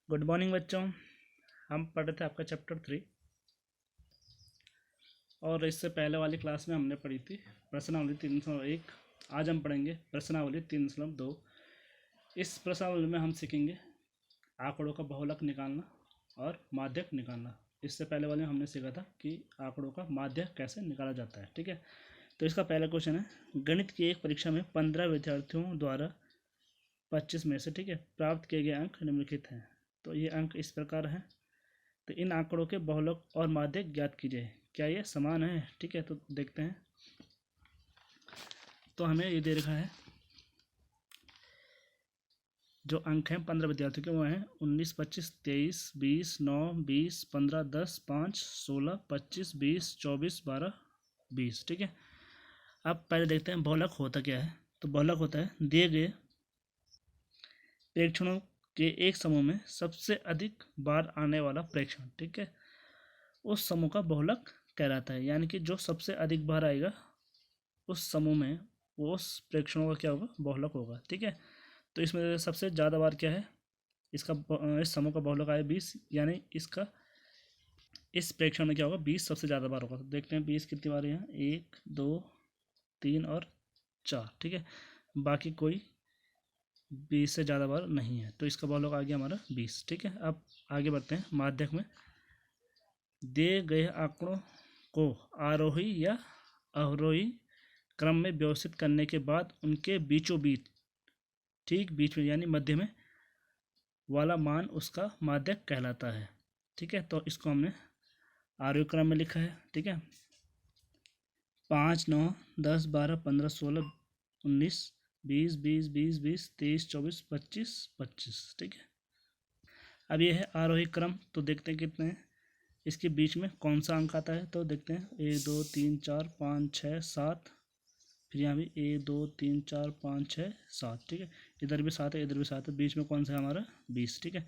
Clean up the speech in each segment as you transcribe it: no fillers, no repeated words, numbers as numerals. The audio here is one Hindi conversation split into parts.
गुड मॉर्निंग बच्चों। हम पढ़ रहे थे आपका चैप्टर 3 और इससे पहले वाली क्लास में हमने पढ़ी थी प्रश्नावली 301। आज हम पढ़ेंगे प्रश्नावली 302। इस प्रश्नावली में हम सीखेंगे आंकड़ों का बहुलक निकालना और माध्यक निकालना। इससे पहले वाले में हमने सीखा था कि आंकड़ों का माध्यक कैसे निकाला जाता है। ठीक है, तो इसका पहला क्वेश्चन है, गणित की एक परीक्षा में 15 विद्यार्थियों द्वारा 25 में से प्राप्त किए गए अंक निम्नलिखित हैं। तो ये अंक इस प्रकार हैं। तो इन आंकड़ों के बहुलक और माध्यक ज्ञात कीजिए, क्या ये समान है। ठीक है, तो देखते हैं। तो हमें ये दे रखा है, जो अंक हैं 15 विद्यार्थियों के वो हैं 19, 25, 23, 20, 9, 20, 15, 10, 5, 16, 25, 20, 24, 12, 20। ठीक है, अब पहले देखते हैं बहुलक होता क्या है। तो बहुलक होता है दिए गए प्रेक्षणों के एक समूह में सबसे अधिक बार आने वाला प्रेक्षण। ठीक है, उस समूह का बहुलक कहलाता है। यानी कि जो सबसे अधिक बार आएगा उस समूह में, वो उस प्रेक्षणों का क्या होगा, बहुलक होगा। ठीक है, तो इसमें सबसे ज़्यादा बार क्या है, इसका इस समूह का बहुलक आया 20, यानी इसका इस प्रेक्षण में क्या होगा, 20 सबसे ज़्यादा बार होगा। तो देखते हैं 20 कितनी बार है, 1, 2, 3 और 4। ठीक है, बाकी कोई 20 से ज़्यादा बार नहीं है, तो इसका बहुलक आ गया हमारा 20। ठीक है, अब आगे बढ़ते हैं माध्यक में। दिए गए आंकड़ों को आरोही या अवरोही क्रम में व्यवस्थित करने के बाद उनके बीचों बीच, ठीक बीच में यानी मध्य में वाला मान उसका माध्यक कहलाता है। ठीक है, तो इसको हमने आरोही क्रम में लिखा है। ठीक है, 5, 9, 10, 12, 15, 16, 19, 20, 20, 20, 20, 23, 24, 25, 25। ठीक है, अब ये है आरोही क्रम। तो देखते हैं कितने हैं, इसके बीच में कौन सा अंक आता है। तो देखते हैं 1, 2, 3, 4, 5, 6, 7, फिर यहाँ भी 1, 2, 3, 4, 5, 6, 7। ठीक है, इधर भी 7 है, इधर भी 7 है, बीच में कौन सा है हमारा 20। ठीक है,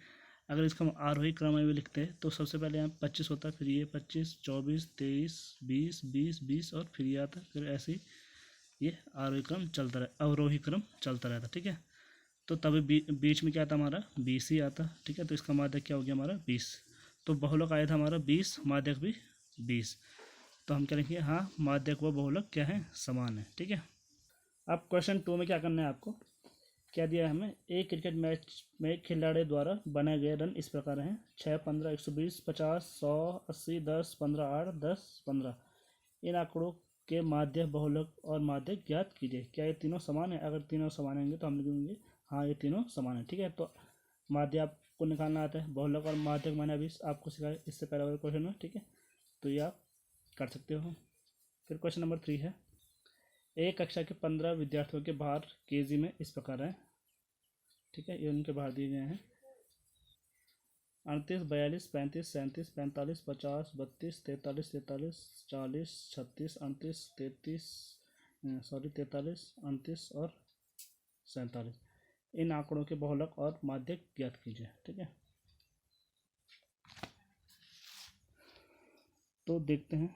अगर इसका हम आरोही क्रम में भी लिखते हैं तो सबसे पहले यहाँ 25 होता है, फिर ये 25, 24, 23, 20, 20, 20 और फिर ये आता है, फिर ऐसे ही ये आरोही क्रम चलता रहे, अवरोही क्रम चलता रहता। ठीक है, तो तभी बीच में क्या आता हमारा 20 ही आता। ठीक है, तो इसका माध्यक क्या हो गया हमारा 20। तो बहुलक आया था हमारा 20, माध्यक भी 20। तो हम क्या लिखेंगे, हाँ माध्यक व बहुलक क्या है, समान है। ठीक है, अब क्वेश्चन 2 में क्या करना है आपको, क्या दिया है हमें, एक क्रिकेट मैच में खिलाड़ी द्वारा बनाए गए रन इस प्रकार हैं 6, 15, 120, 50, 100, 80, 10, 15, 8, 10, 15। इन आंकड़ों के माध्य, बहुलक और माध्यक ज्ञात कीजिए, क्या ये तीनों समान है। अगर तीनों समान होंगे तो हम लिखेंगे हाँ ये तीनों समान है। ठीक है, तो माध्य आपको निकालना आता है, बहुलक और माध्यक मैंने अभी आपको सिखाया इससे पहले वाले क्वेश्चन में। ठीक है, तो ये आप कर सकते हो। फिर क्वेश्चन नंबर 3 है, एक कक्षा के 15 विद्यार्थियों के भार केजी में इस प्रकार है। ठीक है, ये उनके भार दिए गए हैं 38, 42, 35, 37, 45, 50, 32, 43, 43, 40, 36, 38, 33, 43, 38 और 47। इन आंकड़ों के बहुलक और माध्यक ज्ञात कीजिए। ठीक है, तो देखते हैं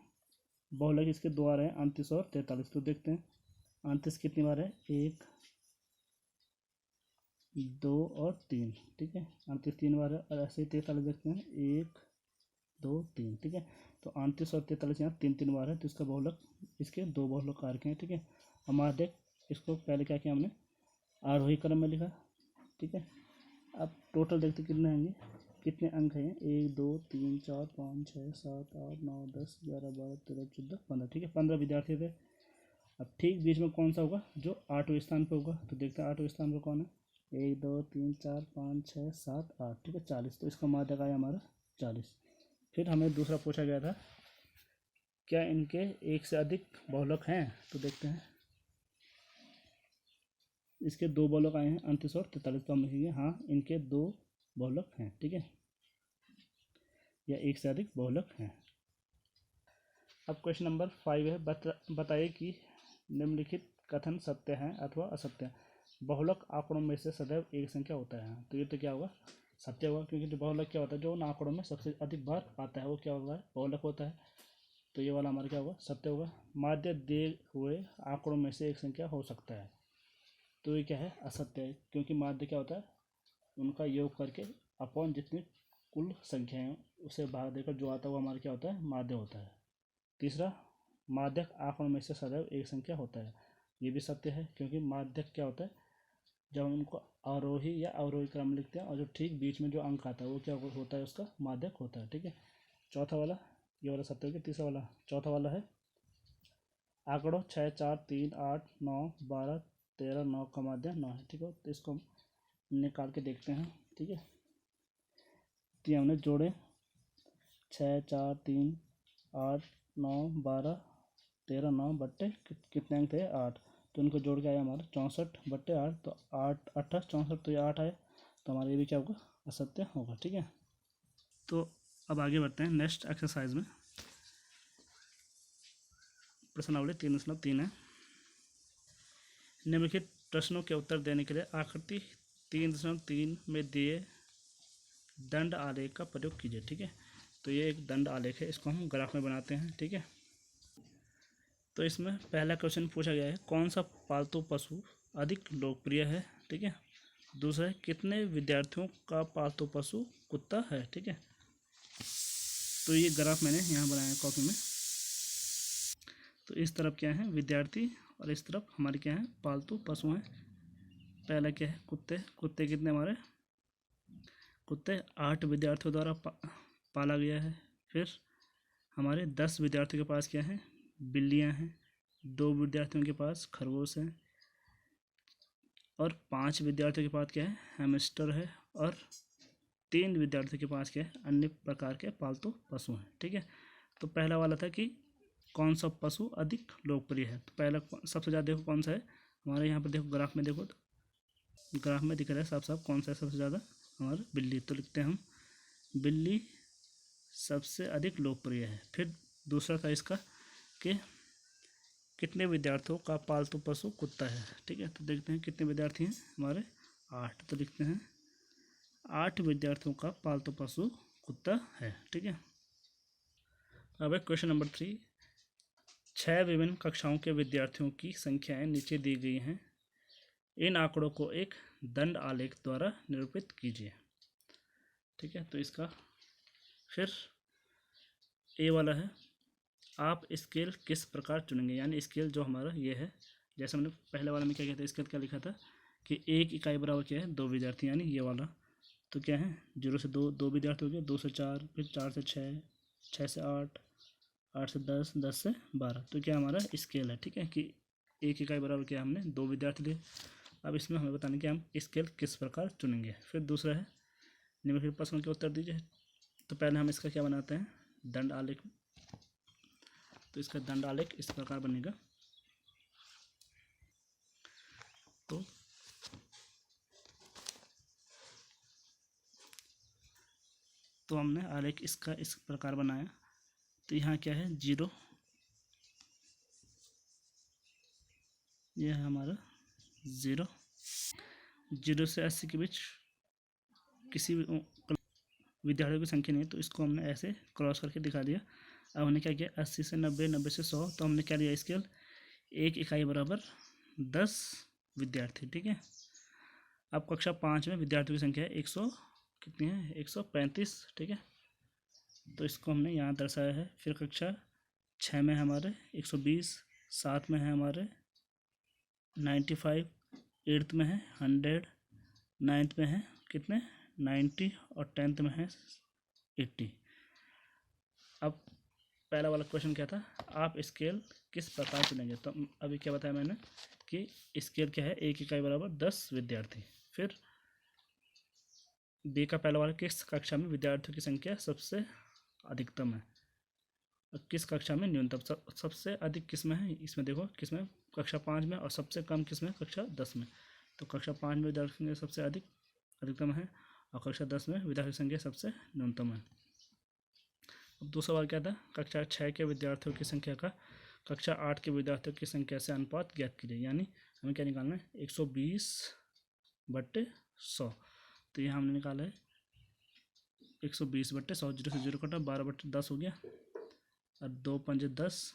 बहुलक इसके दो आ रहे हैं 38 और 43। तो देखते हैं 38 कितनी बार है, 1, 2 और 3। ठीक है, 38 3 बार है, और ऐसे ही 43 देखते हैं 1, 2, 3। ठीक है, तो 38 और 43 यहाँ 3 बार है, तो इसका बहुलक, इसके दो बहुलक कारक हैं। ठीक है, अब माध्यक, इसको पहले क्या किया हमने, आरोही क्रम में लिखा। ठीक है, अब टोटल देखते कितने होंगे, कितने अंक हैं, 1, 2, 3, 4, 5, 6, 7, 8, 9, 10, 11, 12, 13, 14, 15। ठीक है, 15 विद्यार्थी थे। अब ठीक बीच में कौन सा होगा, जो 8वें स्थान पर होगा। तो देखते हैं 8वें स्थान पर कौन है, 1, 2, 3, 4, 5, 6, 7, 8। ठीक है, 40। तो इसका माध्यक आया हमारा 40। फिर हमें दूसरा पूछा गया था, क्या इनके एक से अधिक बहुलक हैं। तो देखते हैं, इसके दो बहुलक आए हैं 38 और 43। तो हम लिखेंगे हाँ इनके दो बहुलक हैं। ठीक है, या एक से अधिक बहुलक हैं। अब क्वेश्चन नंबर 5 है, बताइए कि निम्नलिखित कथन सत्य हैं अथवा असत्य हैं। बहुलक आंकड़ों में से सदैव एक संख्या होता है। तो ये तो क्या होगा, सत्य होगा, क्योंकि जो बहुलक क्या होता है, जो उन आंकड़ों में सबसे अधिक बार आता है वो क्या होगा, बहुलक होता है। तो ये वाला हमारा क्या होगा, सत्य होगा। माध्य दिए हुए आंकड़ों में से एक संख्या हो सकता है। तो ये क्या है, असत्य है, क्योंकि माध्य क्या होता है, उनका योग करके अपॉन जितनी कुल संख्या है उसे भाग देकर जो आता है वो हमारा क्या होता है, माध्य होता है। तीसरा, माध्यक आंकड़ों में से सदैव एक संख्या होता है। ये भी सत्य है, क्योंकि माध्यक क्या होता है, जब हम उनको आरोही या अवरोही क्रम में लिखते हैं और जो ठीक बीच में जो अंक आता है वो क्या होता है, उसका माध्यक होता है। ठीक है, चौथा वाला, ये वाला सत्य हो गया। तीसरा वाला, चौथा वाला है आंकड़ों 6, 4, 3, 8, 9, 12, 13, 9 का माध्य 9 है। ठीक है, तो इसको हम निकाल के देखते हैं। ठीक है, तो हमने जोड़े 6, 4, 3, 8, 9, 12, 13, 9 बट्टे कितने अंक थे, 8। तो इनको जोड़ के आया हमारा 64/8। तो 8 8 64, तो ये 8 आए। तो हमारा ये भी क्या होगा, असत्य होगा। ठीक है, तो अब आगे बढ़ते हैं नेक्स्ट एक्सरसाइज में। प्रश्नावली 3.3 है। निम्नलिखित प्रश्नों के उत्तर देने के लिए आकृति 3.3 में दिए दंड आलेख का प्रयोग कीजिए। ठीक है, तो ये एक दंड आलेख है, इसको हम ग्राफ में बनाते हैं। ठीक है, तो इसमें पहला क्वेश्चन पूछा गया है, कौन सा पालतू पशु अधिक लोकप्रिय है। ठीक है, दूसरा है, कितने विद्यार्थियों का पालतू पशु कुत्ता है। ठीक है, तो ये ग्राफ मैंने यहाँ बनाया है कॉपी में। तो इस तरफ क्या है, विद्यार्थी, और इस तरफ हमारे क्या है, पालतू पशु हैं। पहला क्या है, कुत्ते। कुत्ते कितने हमारे, कुत्ते 8 विद्यार्थियों द्वारा पाला गया है। फिर हमारे 10 विद्यार्थियों के पास क्या है, बिल्लियां हैं। 2 विद्यार्थियों के पास खरगोश हैं। और 5 विद्यार्थियों के पास क्या है, हैमस्टर है। और 3 विद्यार्थियों के पास क्या है, अन्य प्रकार के पालतू पशु हैं। ठीक है, तो पहला वाला था कि कौन सा पशु अधिक लोकप्रिय है। तो पहला सबसे ज़्यादा देखो कौन सा है, हमारे यहाँ पर देखो ग्राफ में, देखो ग्राफ में दिख रहा है साफ साफ कौन सा है सबसे ज़्यादा, हमारा बिल्ली। तो लिखते हैं हम, बिल्ली सबसे अधिक लोकप्रिय है। फिर दूसरा था इसका कि कितने विद्यार्थियों का पालतू पशु कुत्ता है। ठीक है, तो देखते हैं कितने विद्यार्थी हैं हमारे, 8। तो लिखते हैं 8 विद्यार्थियों का पालतू पशु कुत्ता है। ठीक है, अब है क्वेश्चन नंबर 3। 6 विभिन्न कक्षाओं के विद्यार्थियों की संख्याएं नीचे दी गई हैं। इन आंकड़ों को एक दंड आलेख द्वारा निरूपित कीजिए। ठीक है, तो इसका फिर ए वाला है, आप स्केल किस प्रकार चुनेंगे। यानी स्केल जो हमारा ये है, जैसे हमने पहले वाले में क्या किया था, स्केल क्या लिखा था कि 1 इकाई बराबर क्या है, 2 विद्यार्थी, यानी ये वाला। तो क्या है, 0 से 2 2 विद्यार्थी हो गए, 2 से 4, फिर 4 से 6, 6 से 8, 8 से 10, 10 से 12। तो क्या हमारा स्केल है। ठीक है, कि 1 इकाई बराबर क्या, हमने 2 विद्यार्थी लिए। अब इसमें हमें बताने कि हम स्केल किस प्रकार चुनेंगे। फिर दूसरा है, निम्नलिखित प्रश्नों के उत्तर दीजिए। तो पहले हम इसका क्या बनाते हैं, दंड आलेख। तो इसका दंड आलेख इस प्रकार बनेगा। तो हमने आलेख इसका इस प्रकार बनाया। तो यहाँ क्या है, 0, यह है हमारा 0। 0 से 80 के बीच किसी भी विद्यार्थियों की संख्या नहीं है, तो इसको हमने ऐसे क्रॉस करके दिखा दिया। अब हमने क्या किया, 80 से 90, 90 से 100। तो हमने क्या लिया स्केल, 1 इकाई बराबर 10 विद्यार्थी। ठीक है, अब कक्षा 5 में विद्यार्थियों की संख्या है 100, कितनी है, 135। ठीक है, तो इसको हमने यहाँ दर्शाया है। फिर कक्षा 6 में है हमारे 120, 7 में है हमारे 95, 8th में है 100, 9th में है कितने, 90, और 10th में है 80। अब पहला वाला क्वेश्चन क्या था, आप स्केल किस प्रकार चुनेंगे। तो अभी क्या बताया मैंने कि स्केल क्या है, 1 इकाई बराबर 10 विद्यार्थी। फिर बी का पहला वाला, किस कक्षा में विद्यार्थियों की संख्या सबसे अधिकतम है और किस कक्षा में न्यूनतम। सबसे अधिक किस में है, इसमें देखो किस में, कक्षा 5 में, और सबसे कम किस में, कक्षा 10 में। तो कक्षा 5 में विद्यार्थी की संख्या सबसे अधिकतम है, और कक्षा 10 में विद्यार्थी की संख्या सबसे न्यूनतम है। अब दूसरा सवाल क्या था, कक्षा 6 के विद्यार्थियों की संख्या का कक्षा 8 के विद्यार्थियों की संख्या से अनुपात ज्ञात कीजिए। यानी हमें क्या निकालना है, 120/100। तो यहाँ हमने निकाला है 120/100, 0 से 0 कटा, 12/10 हो गया, और 2 पंजे 10,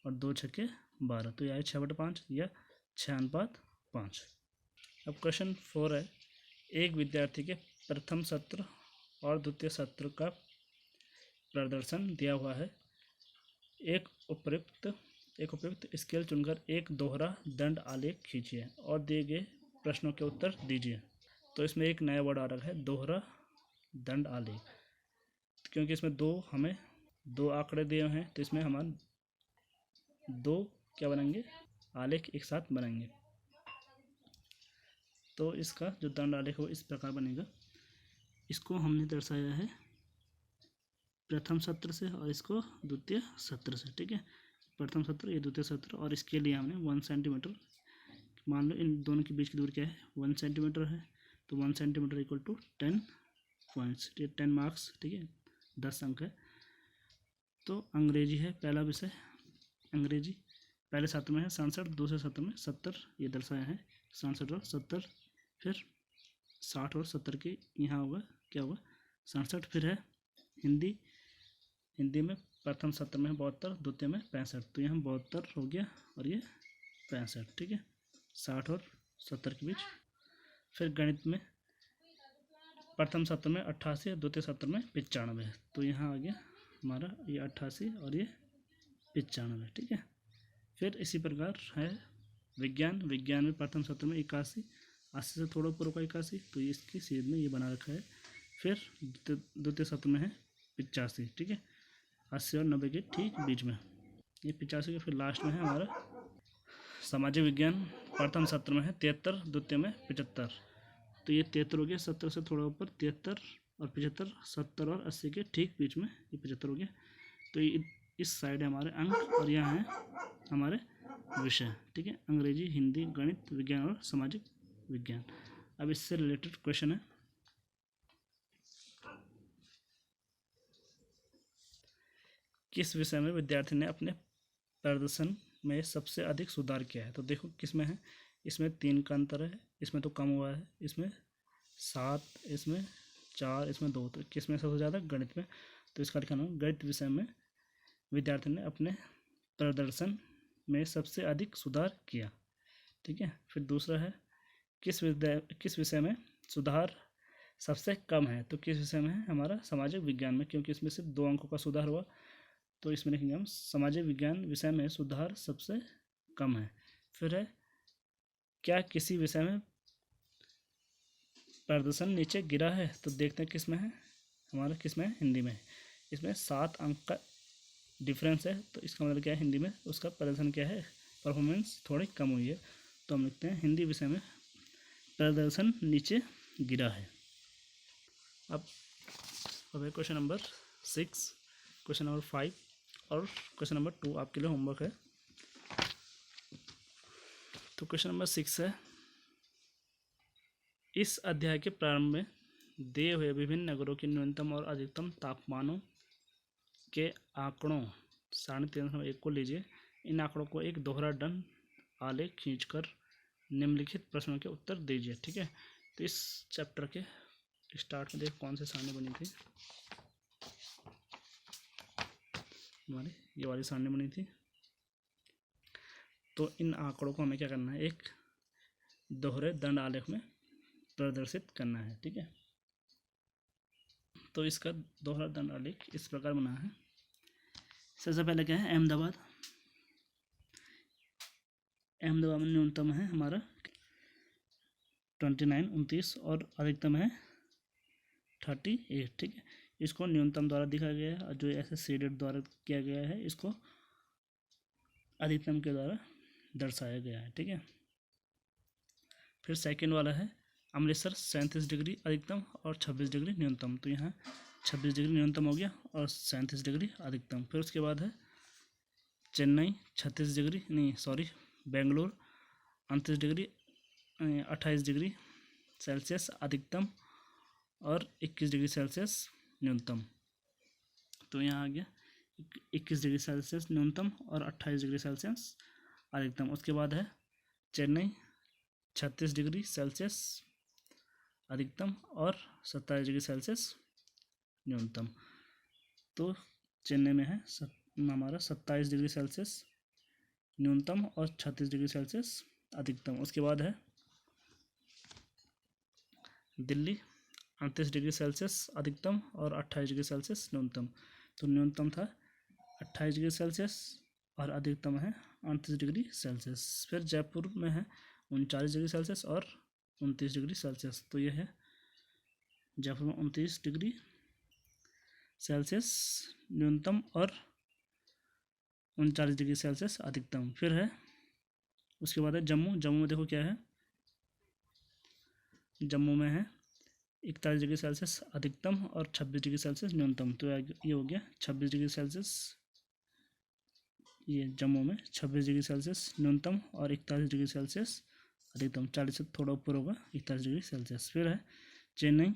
और 2 छक्के 12। तो यह है 6/5 या 6:5। अब क्वेश्चन 4 है, एक विद्यार्थी के प्रथम सत्र और द्वितीय सत्र का प्रदर्शन दिया हुआ है। एक उपयुक्त स्केल चुनकर एक दोहरा दंड आलेख खींचिए और दिए गए प्रश्नों के उत्तर दीजिए। तो इसमें एक नया वर्ड आ रहा है, दोहरा दंड आलेख, क्योंकि इसमें हमें दो आंकड़े दिए हैं, तो इसमें हमारे दो क्या बनेंगे, आलेख एक साथ बनेंगे। तो इसका जो दंड आलेख है वो इस प्रकार बनेगा। इसको हमने दर्शाया है प्रथम सत्र से और इसको द्वितीय सत्र से, ठीक है। प्रथम सत्र, ये द्वितीय सत्र, और इसके लिए हमने 1 सेंटीमीटर, मान लो इन दोनों के बीच की दूरी क्या है, 1 सेंटीमीटर है, तो 1 centimetre equal to 10 points, 10 marks, ठीक है, 10 अंक है। तो अंग्रेजी है पहला विषय, अंग्रेजी पहले सत्र में है 67, दूसरे सत्र में 70, ये दर्शाया है 67 और 70, फिर 60 और 70 की यहाँ होगा, क्या होगा 67। फिर है हिंदी, हिंदी में प्रथम सत्र में 72, द्वितीय में 65, तो यहाँ 72 हो गया और ये 65, ठीक है, 60 और 70 के बीच। फिर गणित में प्रथम सत्र में 88, द्वितीय सत्र में 95, तो यहाँ आ गया हमारा ये 88 और ये 95, ठीक है। फिर इसी प्रकार है विज्ञान, विज्ञान में प्रथम सत्र में 81, 80 से थोड़ा ऊपर का 81, तो इसकी सीध में ये बना रखा है। फिर द्वितीय सत्र में है 85, ठीक है, 80 और 90 के ठीक बीच में ये 85 के। फिर लास्ट में है हमारा सामाजिक विज्ञान, प्रथम सत्र में है 73, द्वितीय में 75, तो ये 73 हो गया, 70 से थोड़ा ऊपर 73 और 75, 70 और 80 के ठीक बीच में ये 75 हो गया। तो ये इस साइड है हमारे अंक और यहाँ है हमारे विषय, ठीक है, अंग्रेजी, हिंदी, गणित, विज्ञान और सामाजिक विज्ञान। अब इससे रिलेटेड क्वेश्चन है, किस विषय में विद्यार्थी ने अपने प्रदर्शन में सबसे अधिक सुधार किया है। तो देखो किसमें है, इसमें 3 का अंतर है, इसमें तो कम हुआ है, इसमें 7, इसमें 4, इसमें 2, तो किसमें सबसे ज़्यादा, गणित में। तो इसका लिखना है गणित विषय में विद्यार्थी ने अपने प्रदर्शन में सबसे अधिक सुधार किया, ठीक है। फिर दूसरा है किस विषय में सुधार सबसे कम है। तो किस विषय में है, हमारा सामाजिक विज्ञान में, क्योंकि इसमें सिर्फ 2 अंकों का सुधार हुआ, तो इसमें लिखेंगे हम सामाजिक विज्ञान विषय में सुधार सबसे कम है। फिर है क्या किसी विषय में प्रदर्शन नीचे गिरा है। तो देखते हैं किस में है, हमारा किस में है, हिंदी में है। इसमें 7 अंक का डिफरेंस है, तो इसका मतलब क्या है, हिंदी में उसका प्रदर्शन क्या है, परफॉर्मेंस थोड़ी कम हुई है। तो हम लिखते हैं हिंदी विषय में प्रदर्शन नीचे गिरा है। अब है क्वेश्चन नंबर 6, क्वेश्चन नंबर 5 और क्वेश्चन नंबर 2 आपके लिए होमवर्क है। तो क्वेश्चन नंबर 6 है, इस अध्याय के प्रारंभ में दिए हुए विभिन्न नगरों के न्यूनतम और अधिकतम तापमानों के आंकड़ों 3.5 को लीजिए। इन आंकड़ों को एक दोहरा दंड आलेख खींचकर निम्नलिखित प्रश्नों के उत्तर दीजिए, ठीक है। तो इस चैप्टर के स्टार्ट में देख कौन से सारणी बनी थी, हमारी ये वाली सारणी बनी थी। तो इन आंकड़ों को हमें क्या करना है, एक दोहरे दंड आलेख में प्रदर्शित करना है, ठीक है। तो इसका दोहरा दंड आलेख इस प्रकार बना है। सबसे पहले क्या है, अहमदाबाद में न्यूनतम है हमारा 29 और अधिकतम है 38, ठीक है। इसको न्यूनतम द्वारा दिखाया गया है और जो ऐसे शेडेड द्वारा किया गया है इसको अधिकतम के द्वारा दर्शाया गया है, ठीक है। फिर सेकंड वाला है अमृतसर 37 डिग्री अधिकतम और 26 डिग्री न्यूनतम, तो यहाँ 26 डिग्री न्यूनतम हो गया और 37 डिग्री अधिकतम। फिर उसके बाद है Chennai 36 degree Bangalore 29 degree 28 degree Celsius अधिकतम और 21 डिग्री सेल्सियस न्यूनतम, तो यहाँ आ गया 21 डिग्री सेल्सियस न्यूनतम और 28 डिग्री सेल्सियस अधिकतम। उसके बाद है चेन्नई 36 डिग्री सेल्सियस अधिकतम और 27 डिग्री सेल्सियस न्यूनतम, तो चेन्नई में है हमारा 27 डिग्री सेल्सियस न्यूनतम और 36 डिग्री सेल्सियस अधिकतम। उसके बाद है दिल्ली 38 डिग्री सेल्सियस अधिकतम और 28 डिग्री सेल्सियस न्यूनतम। तो न्यूनतम था 28 डिग्री सेल्सियस और अधिकतम है 38 डिग्री सेल्सियस। फिर जयपुर में है 39 डिग्री सेल्सियस और 29 डिग्री सेल्सियस। तो यह है जयपुर में 29 डिग्री सेल्सियस न्यूनतम और 39 डिग्री सेल्सियस अधिकतम। फिर है उसके बाद है जम्मू। जम्मू में देखो क्या है, जम्मू में है 41 डिग्री सेल्सियस अधिकतम और 26 डिग्री सेल्सियस न्यूनतम। तो ये हो गया 26 डिग्री सेल्सियस, ये जम्मू में 26 डिग्री सेल्सियस न्यूनतम और 41 डिग्री सेल्सियस अधिकतम। 40 से थोड़ा ऊपर होगा 41 डिग्री सेल्सियस। फिर है चेन्नई।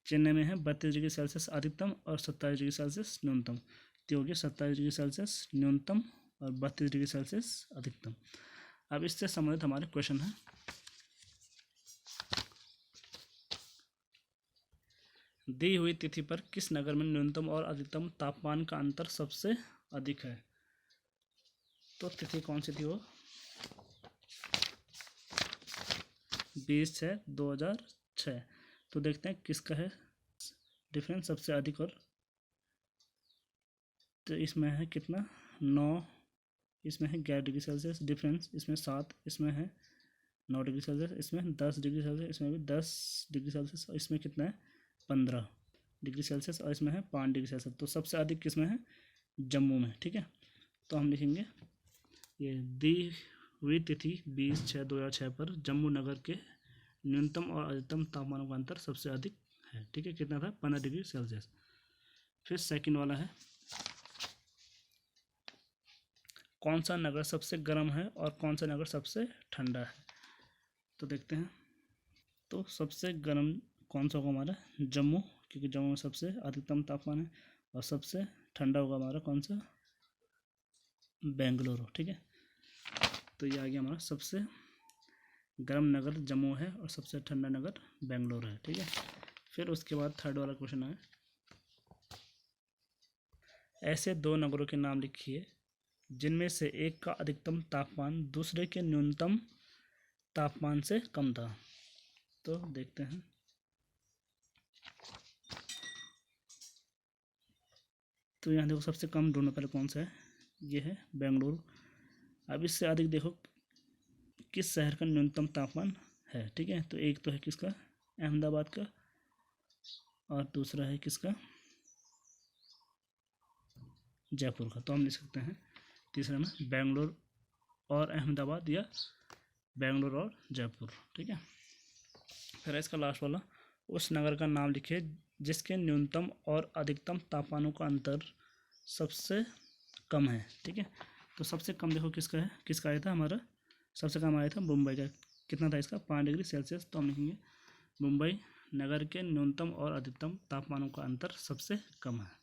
चेन्नई में है 32 डिग्री सेल्सियस अधिकतम और 27 डिग्री सेल्सियस न्यूनतम। तो हो गया 27 डिग्री सेल्सियस न्यूनतम और 32 डिग्री सेल्सियस अधिकतम। अब इससे संबंधित हमारे क्वेश्चन है। दी हुई तिथि पर किस नगर में न्यूनतम और अधिकतम तापमान का अंतर सबसे अधिक है? तो तिथि कौन सी थी वो? 20/6/2006। तो देखते हैं किसका है डिफरेंस सबसे अधिक। और तो इसमें है कितना 9, इसमें है 11 डिग्री सेल्सियस डिफरेंस, इसमें 7, इसमें है 9 डिग्री सेल्सियस, इसमें 10 डिग्री सेल्सियस, इसमें भी 10 डिग्री सेल्सियस और इसमें कितना है 15 डिग्री सेल्सियस और इसमें है 5 डिग्री सेल्सियस। तो सबसे अधिक किसमें है? जम्मू में। ठीक है, तो हम लिखेंगे ये दी हुई तिथि 20/6/2006 पर जम्मू नगर के न्यूनतम और अधिकतम तापमानों का अंतर सबसे अधिक है। ठीक है, कितना था 15 डिग्री सेल्सियस। फिर सेकंड वाला है कौन सा नगर सबसे गर्म है और कौन सा नगर सबसे ठंडा है? तो देखते हैं। तो सबसे गर्म कौन सा होगा हमारा? जम्मू, क्योंकि जम्मू में सबसे अधिकतम तापमान है। और सबसे ठंडा होगा हमारा कौन सा? बेंगलुरु। ठीक है, तो ये आ गया हमारा सबसे गर्म नगर जम्मू है और सबसे ठंडा नगर बेंगलुरु है। ठीक है, फिर उसके बाद थर्ड वाला क्वेश्चन है ऐसे दो नगरों के नाम लिखिए जिनमें से एक का अधिकतम तापमान दूसरे के न्यूनतम तापमान से कम था। तो देखते हैं। तो यहाँ देखो सबसे कम ढूंढो पहले कौन सा है, ये है बेंगलुरु। अब इससे अधिक देखो किस शहर का न्यूनतम तापमान है। ठीक है, तो एक तो है किसका? अहमदाबाद का, और दूसरा है किसका? जयपुर का। तो हम लिख सकते हैं तीसरे में बेंगलुरु और अहमदाबाद या बेंगलुरु और जयपुर। ठीक है, फिर इसका लास्ट वाला उस नगर का नाम लिखिए जिसके न्यूनतम और अधिकतम तापमानों का अंतर सबसे कम है। ठीक है, तो सबसे कम देखो किसका है, किसका आया था हमारा? सबसे कम आया था मुंबई का। कितना था इसका? 5 डिग्री सेल्सियस। तो हम लिखेंगे मुंबई नगर के न्यूनतम और अधिकतम तापमानों का अंतर सबसे कम है।